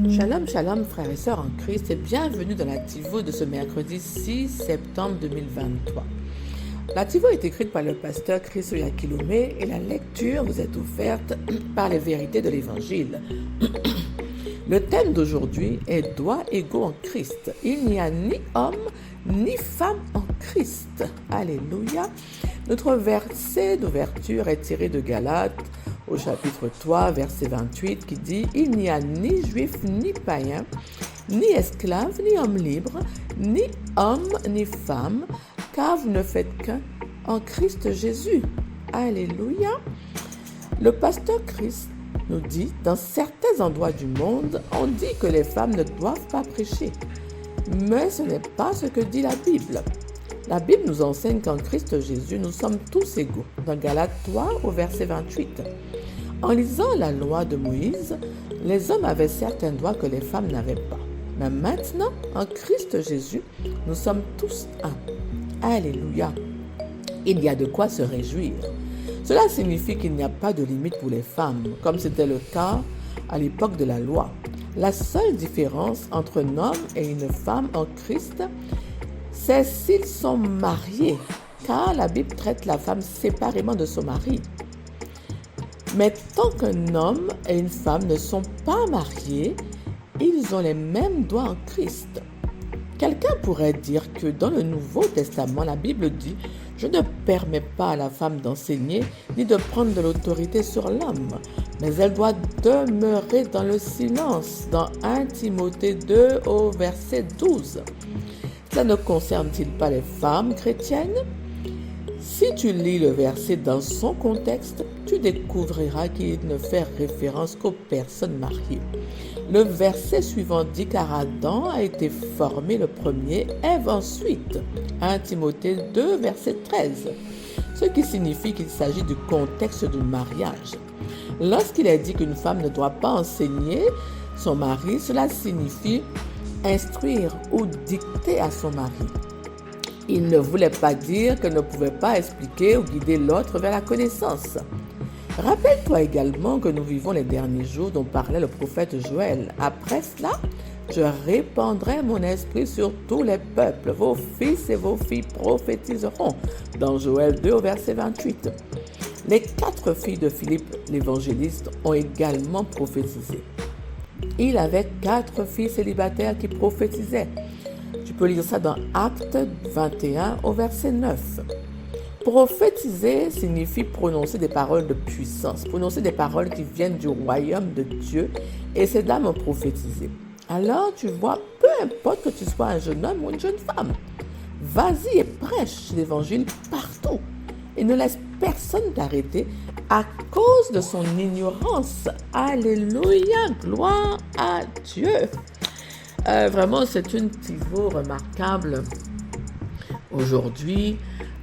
Shalom, shalom, frères et sœurs en Christ, et bienvenue dans l'Activo de ce mercredi 6 septembre 2023. L'Activo est écrite par le pasteur Chris Oyakilome et la lecture vous est offerte par les vérités de l'Évangile. Le thème d'aujourd'hui est droits égaux en Christ. Il n'y a ni homme ni femme en Christ. Alléluia. Notre verset d'ouverture est tiré de Galates au chapitre 3, verset 28, qui dit « Il n'y a ni juif ni païen, ni esclave, ni homme libre, ni homme ni femme, car vous ne faites qu'un en Christ Jésus. » Alléluia. Le pasteur Christ nous dit, dans certains endroits du monde, on dit que les femmes ne doivent pas prêcher. Mais ce n'est pas ce que dit la Bible. La Bible nous enseigne qu'en Christ Jésus, nous sommes tous égaux. Dans Galates 3, au verset 28. En lisant la loi de Moïse, les hommes avaient certains droits que les femmes n'avaient pas. Mais maintenant, en Christ Jésus, nous sommes tous un. Alléluia. Il y a de quoi se réjouir. Cela signifie qu'il n'y a pas de limite pour les femmes, comme c'était le cas à l'époque de la loi. La seule différence entre un homme et une femme en Christ, c'est s'ils sont mariés, car la Bible traite la femme séparément de son mari. Mais tant qu'un homme et une femme ne sont pas mariés, ils ont les mêmes droits en Christ. Quelqu'un pourrait dire que dans le Nouveau Testament, la Bible dit « Je ne permets pas à la femme d'enseigner ni de prendre de l'autorité sur l'homme, mais elle doit demeurer dans le silence » dans 1 Timothée 2 au verset 12. Cela ne concerne-t-il pas les femmes chrétiennes? Si tu lis le verset dans son contexte, tu découvriras qu'il ne fait référence qu'aux personnes mariées. Le verset suivant dit car Adam a été formé le premier, Ève ensuite. 1 Timothée 2, verset 13. Ce qui signifie qu'il s'agit du contexte du mariage. Lorsqu'il est dit qu'une femme ne doit pas enseigner son mari, cela signifie instruire ou dicter à son mari. Il ne voulait pas dire qu'elle ne pouvait pas expliquer ou guider l'autre vers la connaissance. Rappelle-toi également que nous vivons les derniers jours dont parlait le prophète Joël. Après cela, je répandrai mon esprit sur tous les peuples. Vos fils et vos filles prophétiseront. Dans Joël 2 au verset 28. Les 4 filles de Philippe l'évangéliste ont également prophétisé. Il avait 4 filles célibataires qui prophétisaient. Tu peux lire ça dans Actes 21 au verset 9. Prophétiser signifie prononcer des paroles de puissance, prononcer des paroles qui viennent du royaume de Dieu, et ces dames ont prophétisé. Alors tu vois, peu importe que tu sois un jeune homme ou une jeune femme, vas-y et prêche l'évangile partout et ne laisse personne t'arrêter à cause de son ignorance. Alléluia, gloire à Dieu. Vraiment, c'est une Activo remarquable aujourd'hui,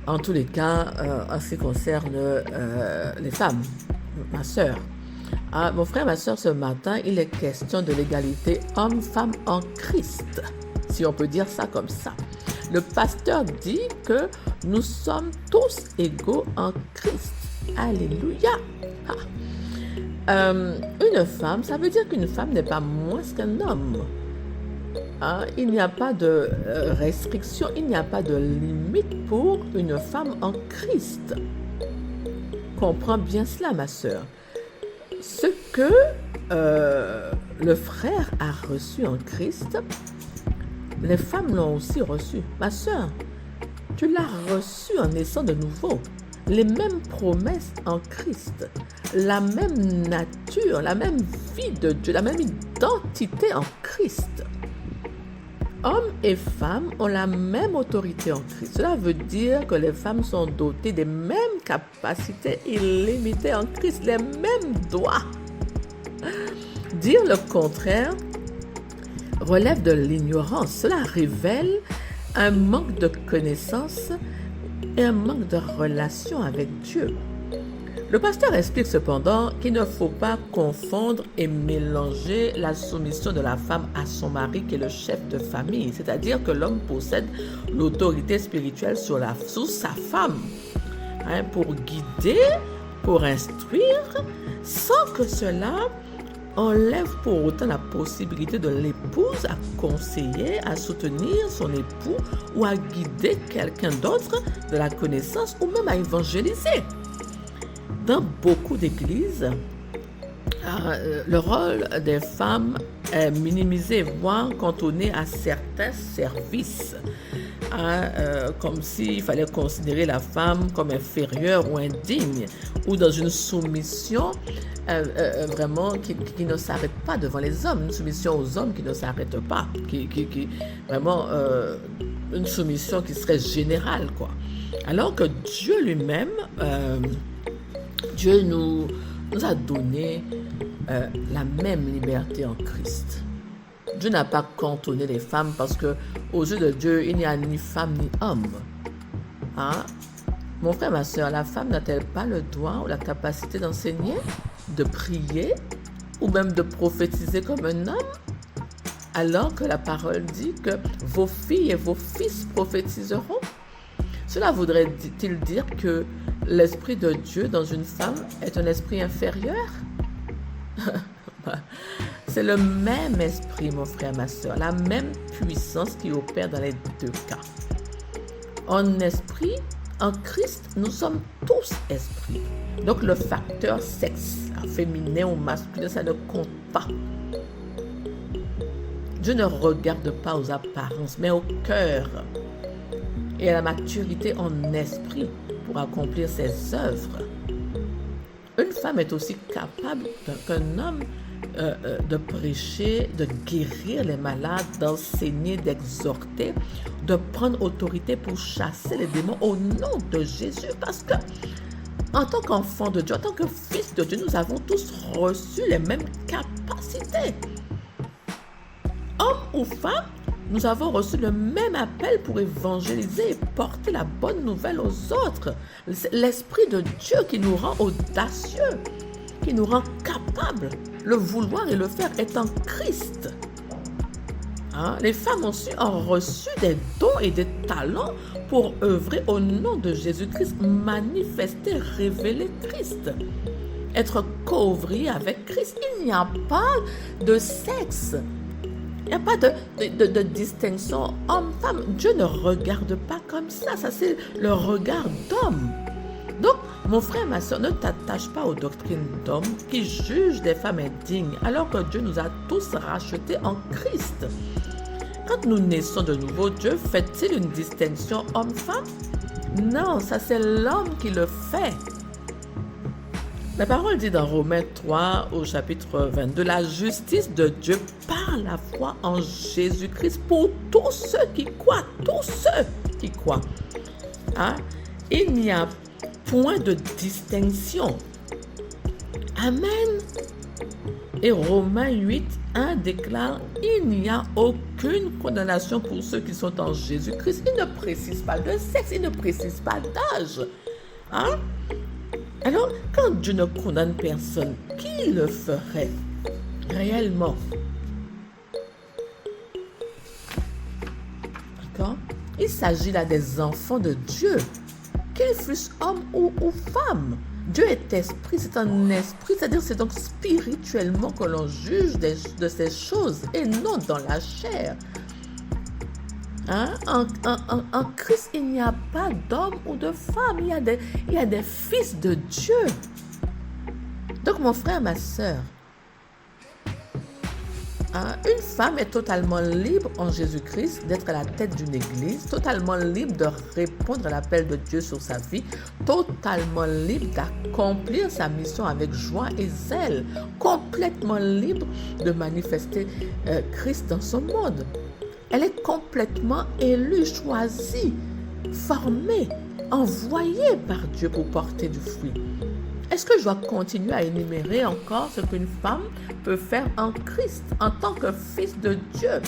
en tous les cas, en ce qui concerne les femmes. Ma sœur, mon frère, ma sœur, ce matin, il est question de l'égalité homme-femme en Christ, si on peut dire ça comme ça. Le pasteur dit que nous sommes tous égaux en Christ. Alléluia. Une femme, ça veut dire qu'une femme n'est pas moins qu'un homme. Il n'y a pas de restriction, il n'y a pas de limite pour une femme en Christ. Comprends bien cela, ma sœur. Ce que le frère a reçu en Christ, les femmes l'ont aussi reçu. Ma sœur, tu l'as reçu en naissant de nouveau. Les mêmes promesses en Christ, la même nature, la même vie de Dieu, la même identité en Christ. Hommes et femmes ont la même autorité en Christ. Cela veut dire que les femmes sont dotées des mêmes capacités illimitées en Christ, les mêmes droits. Dire le contraire relève de l'ignorance. Cela révèle un manque de connaissance et un manque de relation avec Dieu. Le pasteur explique cependant qu'il ne faut pas confondre et mélanger la soumission de la femme à son mari qui est le chef de famille, c'est-à-dire que l'homme possède l'autorité spirituelle sur sa femme, pour guider, pour instruire, sans que cela enlève pour autant la possibilité de l'épouse à conseiller, à soutenir son époux ou à guider quelqu'un d'autre de la connaissance ou même à évangéliser. Dans beaucoup d'églises, le rôle des femmes est minimisé, voire cantonné à certains services, comme s'il fallait considérer la femme comme inférieure ou indigne, ou dans une soumission vraiment qui ne s'arrête pas devant les hommes, une soumission aux hommes qui ne s'arrête pas, vraiment une soumission qui serait générale, quoi. Alors que Dieu lui-même, Dieu nous a donné la même liberté en Christ. Dieu n'a pas cantonné les femmes parce que aux yeux de Dieu, il n'y a ni femme ni homme. Mon frère, ma soeur, la femme n'a-t-elle pas le droit ou la capacité d'enseigner, de prier ou même de prophétiser comme un homme? Alors que la parole dit que vos filles et vos fils prophétiseront? Cela voudrait-il dire que l'esprit de Dieu dans une femme est un esprit inférieur? C'est le même esprit, mon frère, ma soeur, la même puissance qui opère dans les deux cas. En esprit, en Christ, nous sommes tous esprits. Donc le facteur sexe, féminin ou masculin, ça ne compte pas. Dieu ne regarde pas aux apparences, mais au cœur et à la maturité en esprit pour accomplir ses œuvres. Une femme est aussi capable qu'un homme de prêcher, de guérir les malades, d'enseigner, d'exhorter, de prendre autorité pour chasser les démons au nom de Jésus. Parce que, en tant qu'enfant de Dieu, en tant que fils de Dieu, nous avons tous reçu les mêmes capacités. Hommes ou femmes, nous avons reçu le même appel pour évangéliser et porter la bonne nouvelle aux autres. C'est l'Esprit de Dieu qui nous rend audacieux, qui nous rend capables. Le vouloir et le faire est en Christ. Les femmes aussi ont reçu des dons et des talents pour œuvrer au nom de Jésus-Christ, manifester, révéler Christ, être co-ouvrier avec Christ. Il n'y a pas de sexe. Il n'y a pas de distinction homme-femme. Dieu ne regarde pas comme ça. Ça, c'est le regard d'homme. Donc, mon frère, ma soeur, ne t'attache pas aux doctrines d'hommes qui jugent des femmes indignes, alors que Dieu nous a tous rachetés en Christ. Quand nous naissons de nouveau, Dieu fait-il une distinction homme-femme? Non, ça c'est l'homme qui le fait. La parole dit dans Romains 3 au chapitre 22, la justice de Dieu par la foi en Jésus-Christ pour tous ceux qui croient, tous ceux qui croient. Il n'y a point de distinction. Amen. Et Romains 8, 1 déclare, il n'y a aucune condamnation pour ceux qui sont en Jésus-Christ. Il ne précise pas de sexe, il ne précise pas d'âge. Alors, quand Dieu ne condamne personne, qui le ferait réellement? D'accord? Il s'agit là des enfants de Dieu, qu'ils fussent hommes ou femmes. Dieu est esprit, c'est un esprit, c'est-à-dire c'est donc spirituellement que l'on juge de ces choses et non dans la chair. En Christ, il n'y a pas d'homme ou de femme, il y a des fils de Dieu. Donc mon frère, ma soeur, une femme est totalement libre en Jésus-Christ d'être à la tête d'une église, totalement libre de répondre à l'appel de Dieu sur sa vie, totalement libre d'accomplir sa mission avec joie et zèle, complètement libre de manifester Christ dans son monde. Elle est complètement élue, choisie, formée, envoyée par Dieu pour porter du fruit. Est-ce que je dois continuer à énumérer encore ce qu'une femme peut faire en Christ, en tant que fils de Dieu?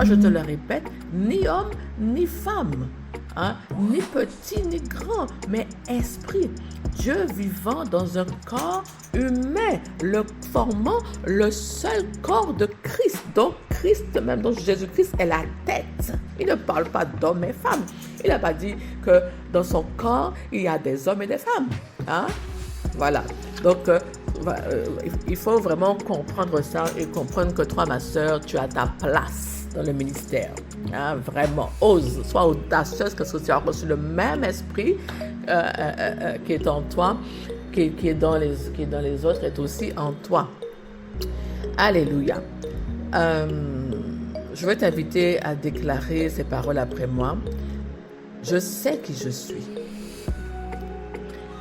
Je te le répète, ni homme, ni femme, ni petit, ni grand, mais esprit. Dieu vivant dans un corps humain, le formant le seul corps de Christ. Donc Christ même, donc Jésus-Christ est la tête. Il ne parle pas d'hommes et femmes. Il n'a pas dit que dans son corps, il y a des hommes et des femmes. Voilà. Donc il faut vraiment comprendre ça et comprendre que toi, ma soeur, tu as ta place dans le ministère. Hein, vraiment, ose, sois audacieuse, parce que tu as reçu le même esprit qui est en toi, qui est dans les autres, est aussi en toi. Alléluia. Je veux t'inviter à déclarer ces paroles après moi. Je sais qui je suis.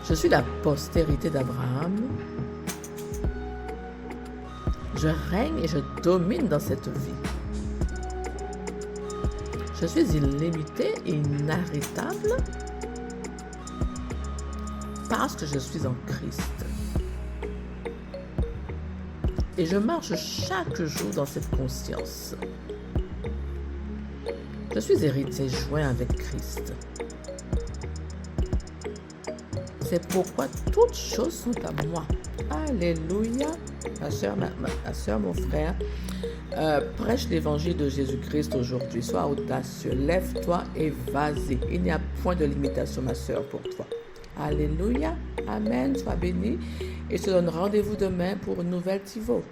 Je suis la postérité d'Abraham. Je règne et je domine dans cette vie. Je suis illimité et inarrêtable parce que je suis en Christ. Et je marche chaque jour dans cette conscience. Je suis héritier joint avec Christ. C'est pourquoi toutes choses sont à moi. Alléluia. Ma soeur, mon frère, prêche l'évangile de Jésus-Christ aujourd'hui. Sois audacieux, lève-toi et vas-y. Il n'y a point de limitation, ma soeur, pour toi. Alléluia. Amen. Sois béni. Et je te donne rendez-vous demain pour une nouvelle TIVO.